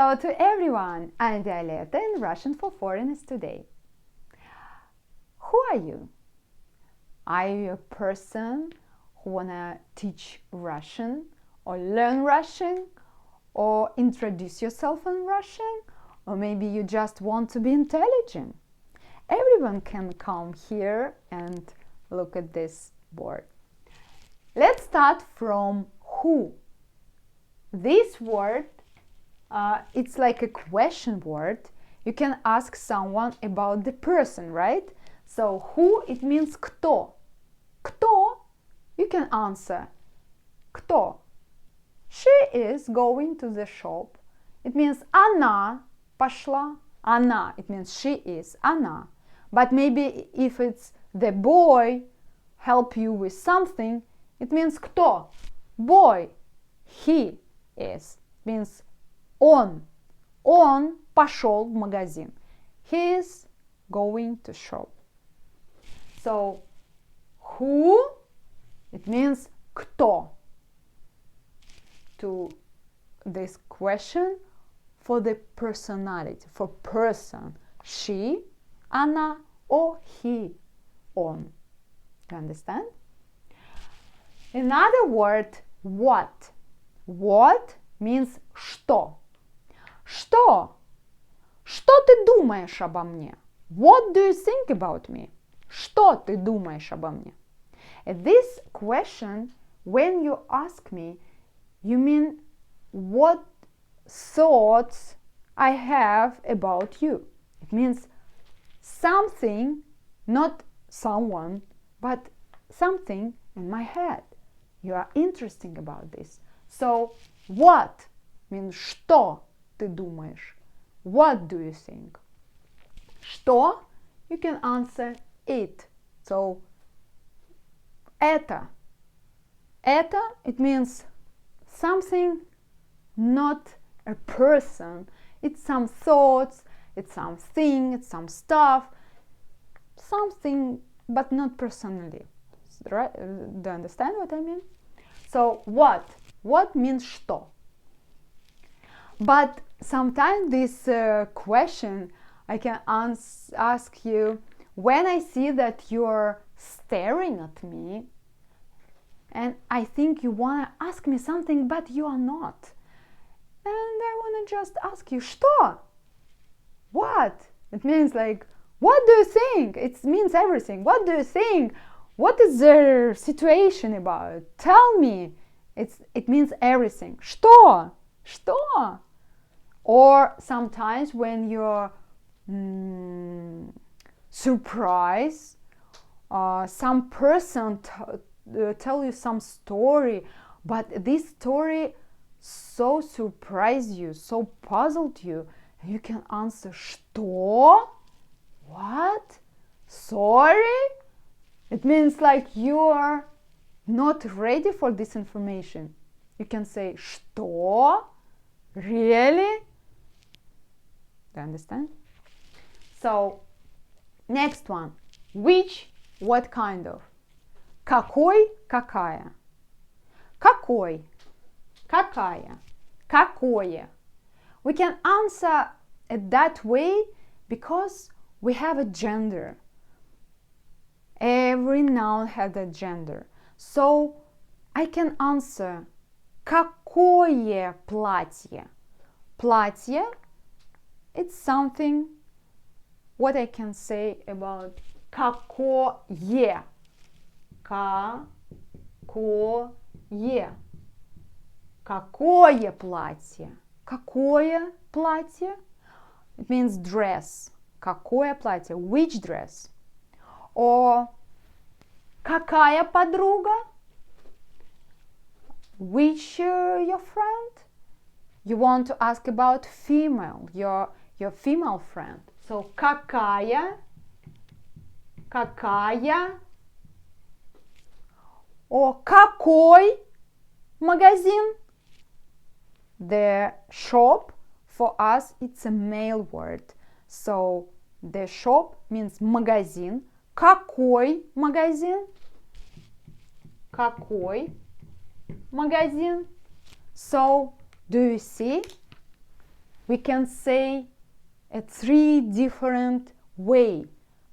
Hello to everyone! I'm Violetta in Russian for Foreigners today. Who are you? Are you a person who wanna teach Russian or learn Russian or introduce yourself in Russian? Or maybe you just want to be intelligent? Everyone can come here and look at this board. Let's start from who. This word it's like a question word. You can ask someone about the person, right? So who, it means кто. Кто, you can answer кто. She is going to the shop. It means она пошла. Она, it means she is. Она. But maybe if it's the boy help you with something, it means кто. Boy. He is. It means он пошел в магазин. He is going to shop. So, who, it means кто. To this question for the personality, for person. She, она, or he, он. You understand? Another word, what. What means что. Что? Что ты думаешь обо мне? What do you think about me? Что ты думаешь обо мне? And this question, when you ask me, you mean what thoughts I have about you. It means something, not someone, but something in my head. You are interested about this. So, what means что ты думаешь? What do you think? Что? You can answer it. So, это. Это, it means something, not a person. It's some thoughts, it's something, it's some stuff. Something, but not personally. Right? Do you understand what I mean? So, what? What means что? But sometimes this question I can ask you when I see that you're staring at me and I think you want to ask me something but you are not. And I want to just ask you, что? What? It means like, what do you think? It means everything. What do you think? What is the situation about? Tell me. It means everything. Что? Что? Or sometimes when you're surprised, some person tell you some story, but this story so surprised you, so puzzled you, you can answer что? What? Sorry? It means like you are not ready for this information. You can say что? Really? Do you understand? So, next one. Which, what kind of? Какой, какая. Какой, какая, какое. We can answer it that way because we have a gender. Every noun has a gender. So, I can answer какое платье. Платье, it's something, what I can say about какое. Какое. Какое платье. Какое платье? It means dress. Какое платье? Which dress? Or какая подруга? Which your friend? You want to ask about female, your female friend. So какая, какая. Or какой магазин? The shop, for us, it's a male word. So the shop means магазин. Какой магазин? Какой магазин? So, do you see? we can say it 3 different way.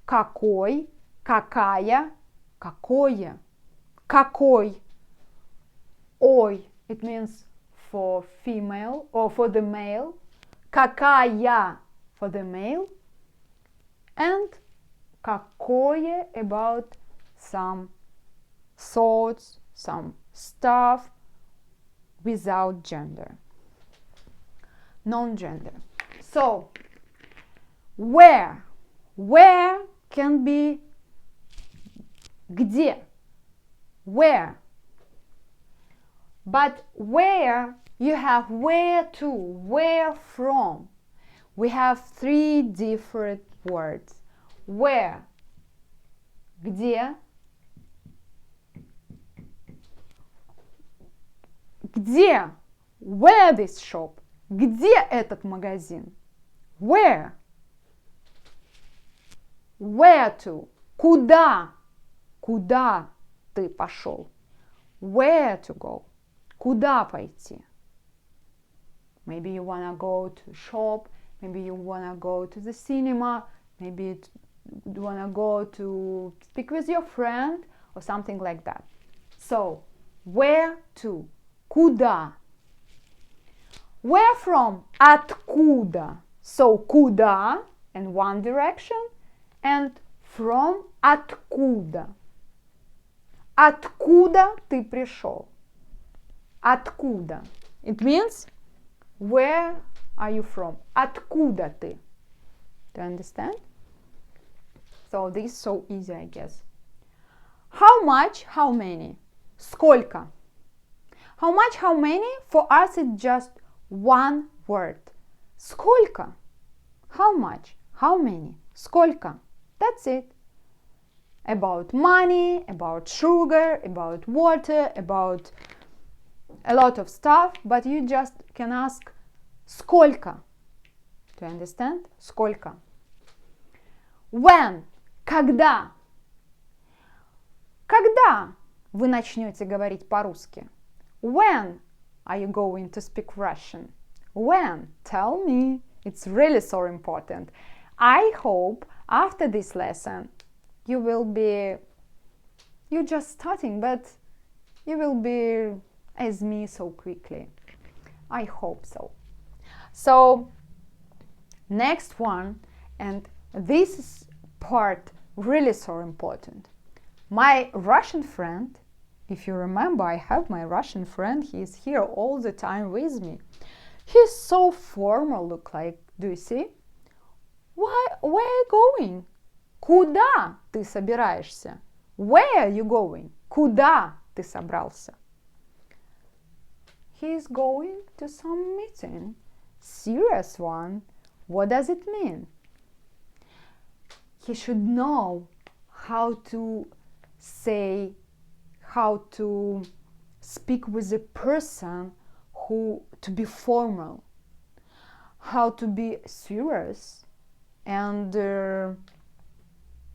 Какой, какая, какое, какой. Ой, it means for female or for the male. Какая for the male. And какое about some thoughts, some stuff without gender. Non-gender. So, where can be где, where. But where, you have where to, where from. We have 3 different words. Where, где, где, where this shop, где этот магазин, where to, куда ты пошел, where to go, куда пойти. Maybe you wanna go to shop, maybe you wanna go to the cinema, maybe you wanna go to speak with your friend or something like that. So, where to, куда. Where from, откуда. So, куда in one direction and from, откуда. Откуда ты пришел? Откуда. It means, where are you from? Откуда ты? Do you understand? So this is so easy, I guess. How much, how many? Сколько? How much, how many? For us it's just one word. Сколько? How much? How many? Сколько? That's it. About money, about sugar, about water, about a lot of stuff, but you just can ask сколько. Do you understand? Сколько? When? Когда? Когда вы начнете говорить по-русски? When are you going to speak Russian? When? Tell me. It's really so important. I hope after this lesson you will be, you're just starting, but you will be as me so quickly. I hope so. So, next one, and this is part really so important. My Russian friend, if you remember, I have my Russian friend, he is here all the time with me. He's so formal, look like, do you see? Where are you going? Куда ты собираешься? Where are you going? Куда ты собрался? He is going to some meeting. Serious one. What does it mean? He should know how to say, how to speak with a person who, to be formal, how to be serious and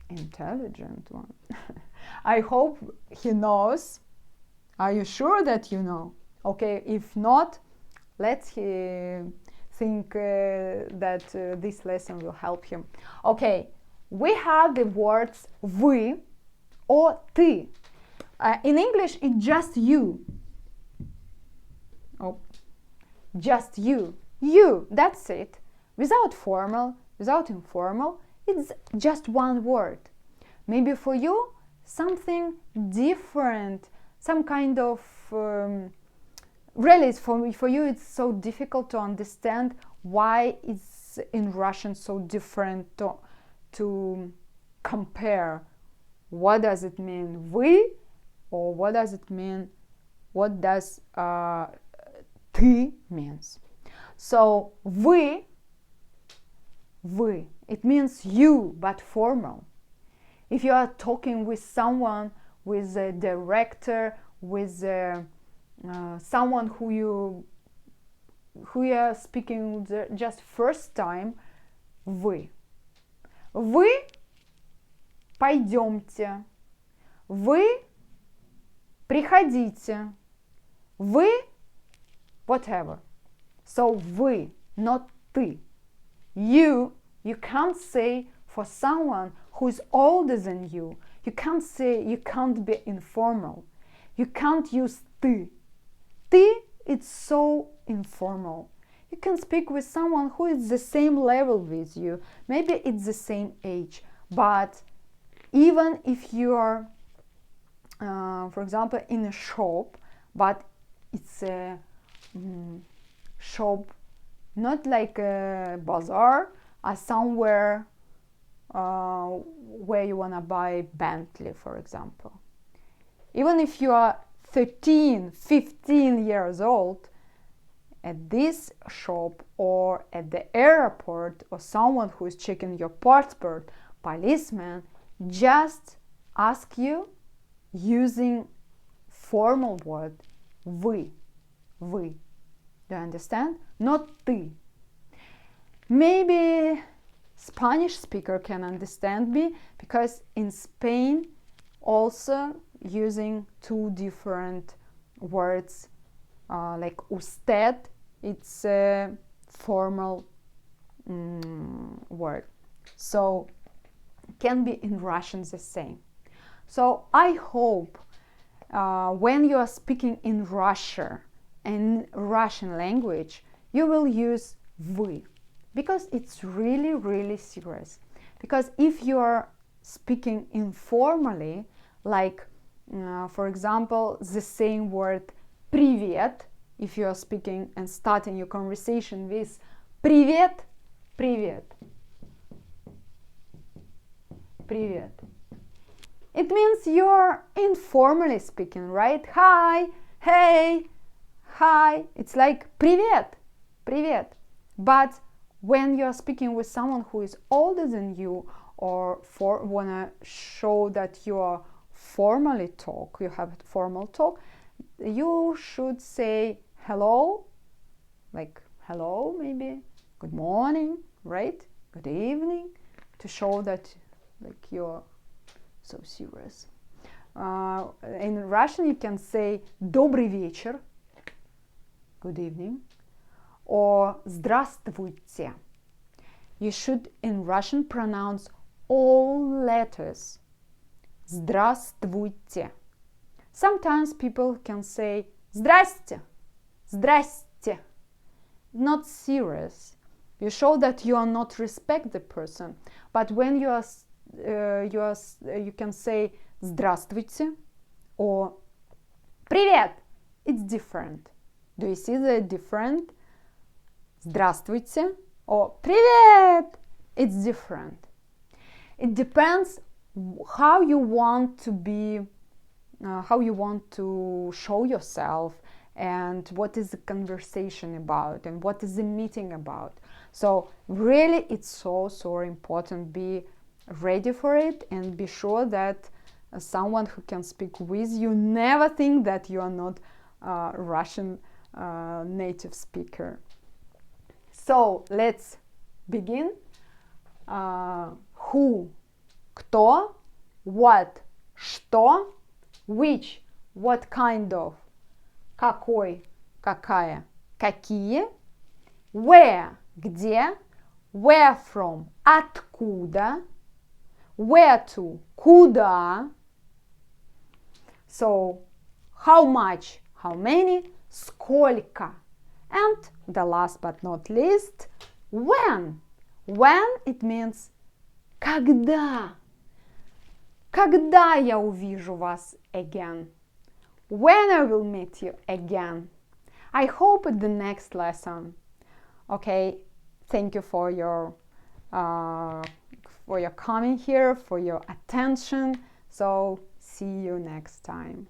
intelligent one. I hope he knows. Are you sure that you know? Okay, if not, let's think that this lesson will help him. Okay, we have the words вы or ты. In English, it's just you. Oh, just you. You, that's it. Without formal, without informal, it's just one word. Maybe for you, something different, some kind of... really, for you, it's so difficult to understand why it's in Russian so different to compare. What does it mean, вы, or what does it mean, what does ты means? So, вы, it means you, but formal. If you are talking with someone, with a director, with someone who you are speaking just first time, вы. Вы пойдемте. Вы приходите. Вы whatever. So вы, not ты. You can't say for someone who is older than you. You can't say, you can't be informal. You can't use ты. Ты, it's so informal. You can speak with someone who is the same level with you. Maybe it's the same age. But even if you are, for example, in a shop, but it's a shop not like a bazaar, or somewhere where you want to buy Bentley, for example. Even if you are 13, 15 years old, at this shop or at the airport, or someone who is checking your passport, policeman, just ask you using formal word вы. Do you understand? Not ты. Maybe Spanish speaker can understand me, because in Spain also using two different words, like usted, it's a formal word. So can be in Russian the same. So I hope when you are speaking in Russia and Russian language, you will use вы, because it's really, really serious. Because if you are speaking informally, like for example, the same word привет, if you are speaking and starting your conversation with привет, привет, привет, it means you're informally speaking, right? Hi, hey, hi. It's like привет, привет. But when you're speaking with someone who is older than you, or wanna show that you are formally talk, you have formal talk, you should say hello, like hello, maybe good morning, right? Good evening, to show that like you're so serious. In Russian you can say добрый вечер, good evening, or здравствуйте. You should in Russian pronounce all letters. Здравствуйте. Sometimes people can say здрасте, здрасте. Not serious. You show that you are not respect the person. But when you can say здравствуйте or привет. It's different. Do you see the different? Здравствуйте or привет. It's different. It depends how you want to be, how you want to show yourself, and what is the conversation about, and what is the meeting about. So really it's so important. Be ready for it, and be sure that someone who can speak with you never think that you are not Russian native speaker. So let's begin. Who, кто, what, что, which, what kind of, какой, какая, какие, where, где, where from, откуда, where to, куда. So how much, how many, сколько. And the last but not least, when. When it means когда. Когда я увижу вас again. When I will meet you again. I hope at the next lesson. Okay, thank you for your coming here, for your attention. So see you next time.